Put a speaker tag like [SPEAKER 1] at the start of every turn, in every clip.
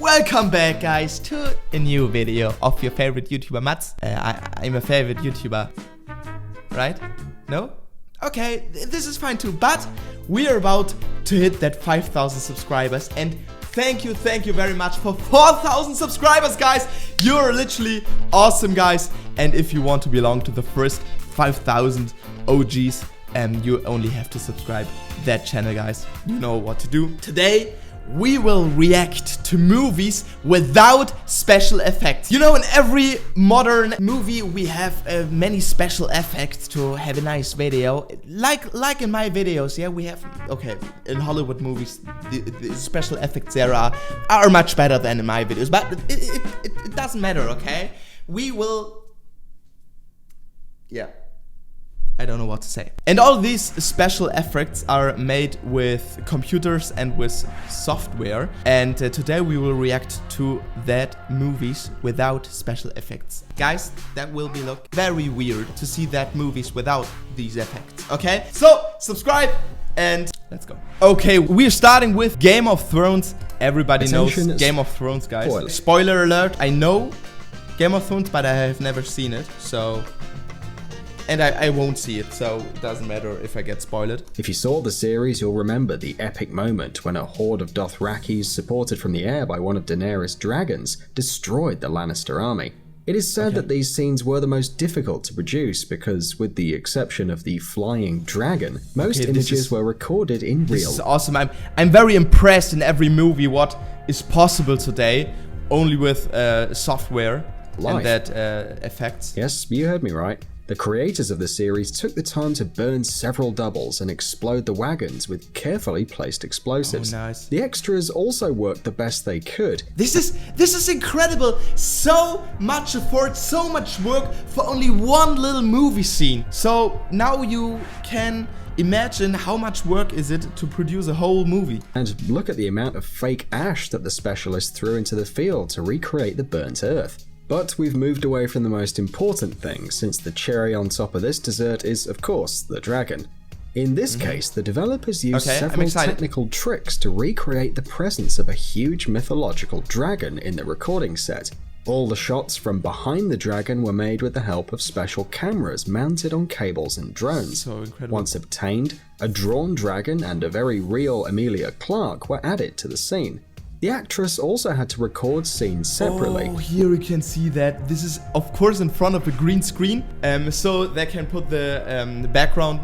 [SPEAKER 1] Welcome back, guys, to a new video of your favorite YouTuber, Mats. I'm a favorite YouTuber, right? No? Okay, this is fine too, but we are about to hit that 5,000 subscribers, and thank you very much for 4,000 subscribers, guys. You're literally awesome, guys, and if you want to belong to the first 5,000 OGs, you only have to subscribe that channel, guys. You know what to do. Today we will react to movies without special effects. You know, in every modern movie we have many special effects to have a nice video. Like in my videos, yeah, we have, okay, in Hollywood movies, the special effects there are much better than in my videos, but it doesn't matter, okay? We will, yeah. I don't know what to say. And all these special effects are made with computers and with software. And today we will react to that movies without special effects. Guys, that will be look very weird to see that movies without these effects. Okay, so subscribe and let's go. Okay, we're starting with Game of Thrones. Everybody knows Game of Thrones, guys. Spoiler alert, I know Game of Thrones, but I have never seen it, so... And I won't see it, so it doesn't matter if I get spoiled.
[SPEAKER 2] If you saw the series, you'll remember the epic moment when a horde of Dothrakis, supported from the air by one of Daenerys' dragons, destroyed the Lannister army. It is said that these scenes were the most difficult to produce because, with the exception of the flying dragon, most images were recorded in real. This is
[SPEAKER 1] awesome. I'm very impressed in every movie what is possible today, only with software and that effects.
[SPEAKER 2] Yes, you heard me right. The creators of the series took the time to burn several doubles and explode the wagons with carefully placed explosives.
[SPEAKER 1] Oh, nice.
[SPEAKER 2] The extras also worked the best they could.
[SPEAKER 1] This is incredible. So much effort, so much work for only one little movie scene. So now you can imagine how much work is it to produce a whole movie.
[SPEAKER 2] And look at the amount of fake ash that the specialists threw into the field to recreate the burnt earth. But we've moved away from the most important thing, since the cherry on top of this dessert is, of course, the dragon. In this case, the developers used several technical tricks to recreate the presence of a huge mythological dragon in the recording set. All the shots from behind the dragon were made with the help of special cameras mounted on cables and drones.
[SPEAKER 1] So incredible.
[SPEAKER 2] Once obtained, a drawn dragon and a very real Emilia Clarke were added to the scene. The actress also had to record scenes separately.
[SPEAKER 1] Oh, here you can see that. This is, of course, in front of a green screen, so they can put the background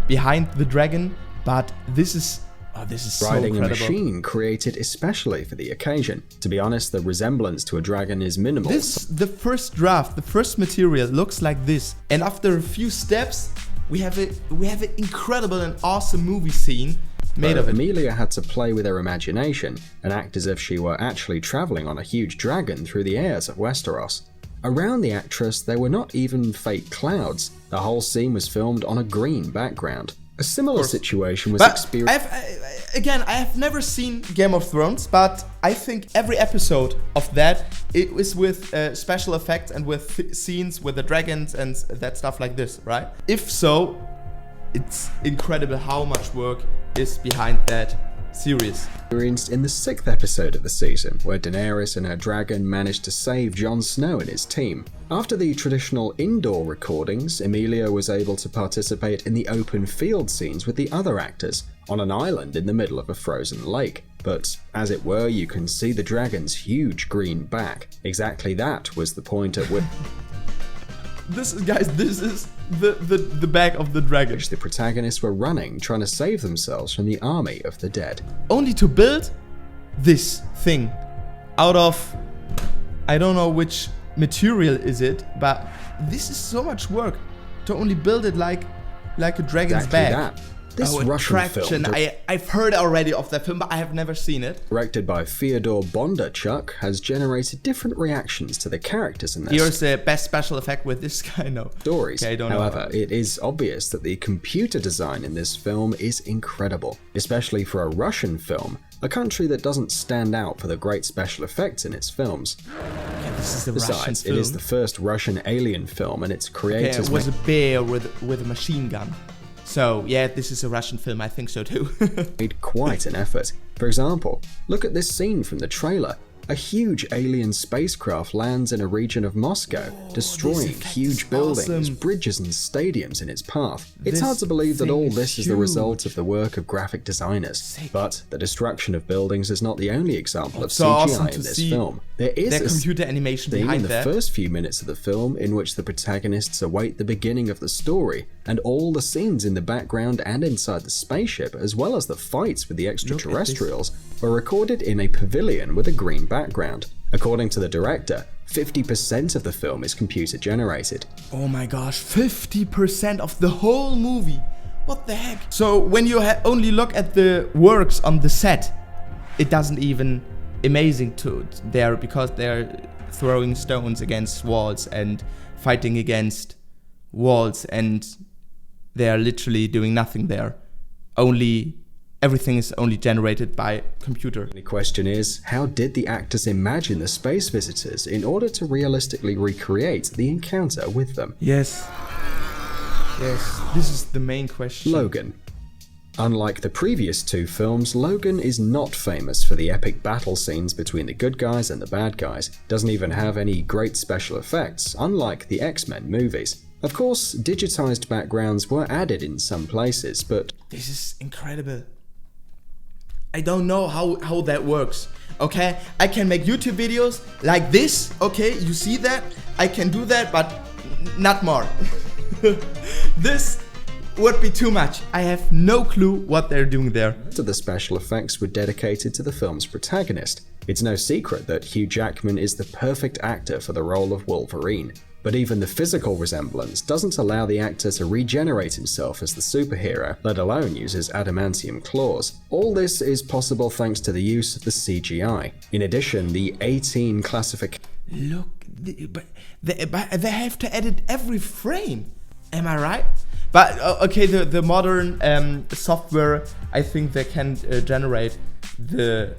[SPEAKER 1] behind the dragon. But this is so
[SPEAKER 2] Riding
[SPEAKER 1] incredible.
[SPEAKER 2] a machine created especially for the occasion. To be honest, the resemblance to a dragon is minimal.
[SPEAKER 1] The first draft, the first material looks like this, and after a few steps, we have an incredible and awesome movie scene. Made of it.
[SPEAKER 2] Emilia had to play with her imagination and act as if she were actually traveling on a huge dragon through the airs of Westeros. Around the actress, there were not even fake clouds. The whole scene was filmed on a green background. A similar situation was experienced.
[SPEAKER 1] I have never seen Game of Thrones, but I think every episode of that it was with special effects and with scenes with the dragons and that stuff like this, right? If so, it's incredible how much work is behind that series.
[SPEAKER 2] Experienced in the 6th episode of the season, where Daenerys and her dragon managed to save Jon Snow and his team. After the traditional indoor recordings, Emilia was able to participate in the open field scenes with the other actors, on an island in the middle of a frozen lake. But, as it were, you can see the dragon's huge green back. Exactly that was the point at which...
[SPEAKER 1] This is the back of the dragon.
[SPEAKER 2] The protagonists were running, trying to save themselves from the army of the dead.
[SPEAKER 1] Only to build this thing out of, I don't know which material is it, but this is so much work to only build it like a dragon's back.
[SPEAKER 2] This Russian film,
[SPEAKER 1] I've heard already of that film, but I have never seen it.
[SPEAKER 2] Directed by Fyodor Bondarchuk, has generated different reactions to the characters in this.
[SPEAKER 1] Here's the best special effect with this guy, no.
[SPEAKER 2] Stories.
[SPEAKER 1] Okay, I don't
[SPEAKER 2] However,
[SPEAKER 1] know.
[SPEAKER 2] It is obvious that the computer design in this film is incredible, especially for a Russian film, a country that doesn't stand out for the great special effects in its films.
[SPEAKER 1] Okay, this is the
[SPEAKER 2] Besides,
[SPEAKER 1] Russian film.
[SPEAKER 2] It is the first Russian alien film, and its creators...
[SPEAKER 1] Okay, it was a bear with a machine gun. So yeah, this is a Russian film, I think so too.
[SPEAKER 2] Made quite an effort. For example, look at this scene from the trailer. A huge alien spacecraft lands in a region of Moscow, destroying huge buildings, bridges and stadiums in its path. It's hard to believe that all this is the result of the work of graphic designers. But the destruction of buildings is not the only example of CGI in this film. There is a
[SPEAKER 1] computer animation
[SPEAKER 2] scene
[SPEAKER 1] behind
[SPEAKER 2] in the first few minutes of the film in which the protagonists await the beginning of the story, and all the scenes in the background and inside the spaceship, as well as the fights with the extraterrestrials, were recorded in a pavilion with a green background. According to the director, 50% of the film is computer generated.
[SPEAKER 1] Oh my gosh, 50% of the whole movie. What the heck? So when you only look at the works on the set, it doesn't even amazing to there, because they're throwing stones against walls and fighting against walls, and they're literally doing nothing there. Everything is only generated by computer.
[SPEAKER 2] The question is, how did the actors imagine the space visitors in order to realistically recreate the encounter with them?
[SPEAKER 1] Yes, this is the main question.
[SPEAKER 2] Logan. Unlike the previous two films, Logan is not famous for the epic battle scenes between the good guys and the bad guys. Doesn't even have any great special effects, unlike the X-Men movies. Of course, digitized backgrounds were added in some places, but
[SPEAKER 1] this is incredible. I don't know how that works. Okay, I can make YouTube videos like this. Okay, you see that? I can do that, but not more. This would be too much. I have no clue what they're doing there.
[SPEAKER 2] Most of the special effects were dedicated to the film's protagonist. It's no secret that Hugh Jackman is the perfect actor for the role of Wolverine. But even the physical resemblance doesn't allow the actor to regenerate himself as the superhero, let alone use his adamantium claws. All this is possible thanks to the use of the CGI. In addition, the 18 classification...
[SPEAKER 1] Look, but they have to edit every frame. Am I right? But okay, the modern software, I think they can generate the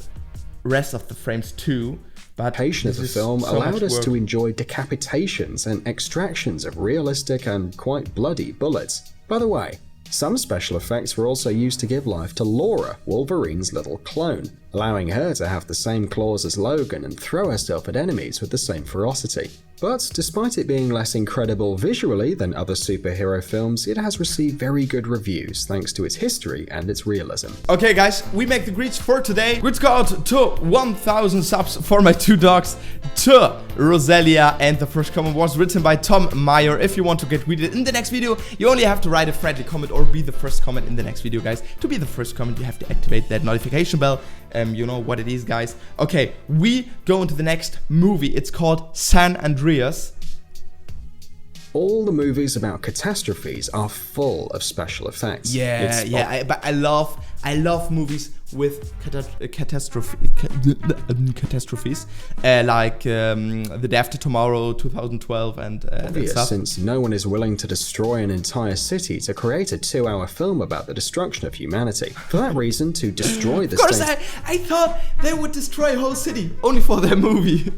[SPEAKER 1] rest of the frames too. But
[SPEAKER 2] of the film allowed us to enjoy decapitations and extractions of realistic and quite bloody bullets. By the way, some special effects were also used to give life to Laura, Wolverine's little clone, allowing her to have the same claws as Logan and throw herself at enemies with the same ferocity. But despite it being less incredible visually than other superhero films, it has received very good reviews thanks to its history and its realism.
[SPEAKER 1] Okay guys, we make the greets for today. Greets go out to 1000 subs for my two dogs, to Roselia, and the first comment was written by Tom Meyer. If you want to get greeted in the next video, you only have to write a friendly comment or be the first comment in the next video, guys. To be the first comment, you have to activate that notification bell. You know what it is, guys. Okay, we go into the next movie. It's called San Andreas.
[SPEAKER 2] All the movies about catastrophes are full of special effects.
[SPEAKER 1] But I love movies with catastrophes, like The Day After Tomorrow, 2012, and
[SPEAKER 2] obvious, stuff. Since no one is willing to destroy an entire city to create a 2-hour film about the destruction of humanity. For that reason, to destroy the
[SPEAKER 1] Of course, I thought they would destroy a whole city only for their movie.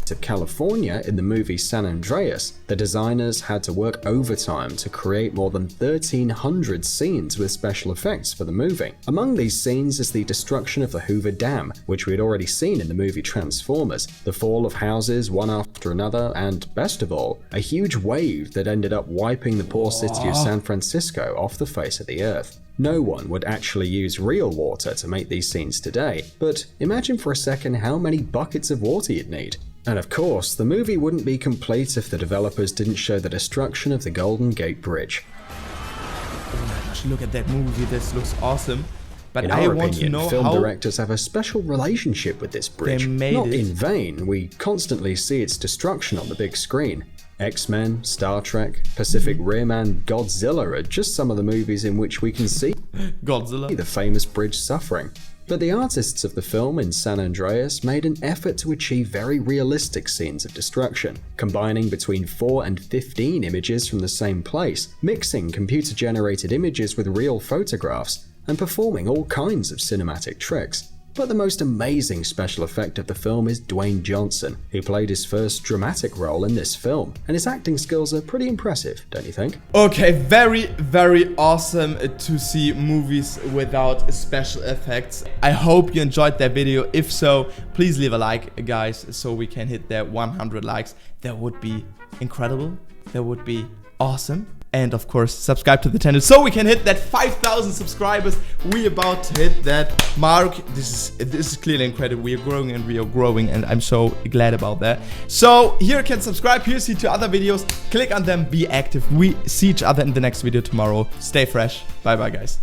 [SPEAKER 2] To California in the movie San Andreas, the designers had to work overtime to create more than 1,300 scenes with special effects for the movie. Among these scenes is the destruction of the Hoover Dam, which we had already seen in the movie Transformers, the fall of houses one after another, and best of all, a huge wave that ended up wiping the poor city of San Francisco off the face of the earth. No one would actually use real water to make these scenes today, but imagine for a second how many buckets of water you'd need. And of course, the movie wouldn't be complete if the developers didn't show the destruction of the Golden Gate Bridge.
[SPEAKER 1] Oh my gosh, look at that movie, this looks awesome. But
[SPEAKER 2] in our opinion, film directors have a special relationship with this bridge. Not in vain, we constantly see its destruction on the big screen. X-Men, Star Trek, Pacific Rim, and Godzilla are just some of the movies in which we can see the famous bridge suffering. But the artists of the film in San Andreas made an effort to achieve very realistic scenes of destruction, combining between 4 and 15 images from the same place, mixing computer-generated images with real photographs, and performing all kinds of cinematic tricks. But the most amazing special effect of the film is Dwayne Johnson, who played his first dramatic role in this film, and his acting skills are pretty impressive, don't you think?
[SPEAKER 1] Okay, very, very awesome to see movies without special effects. I hope you enjoyed that video. If so, please leave a like, guys, so we can hit that 100 likes. That would be incredible. That would be awesome. And of course, subscribe to the channel so we can hit that 5,000 subscribers. We about to hit that mark. This is clearly incredible. We are growing, and I'm so glad about that. So here you can subscribe. Here you see 2 other videos. Click on them. Be active. We see each other in the next video tomorrow. Stay fresh. Bye bye, guys.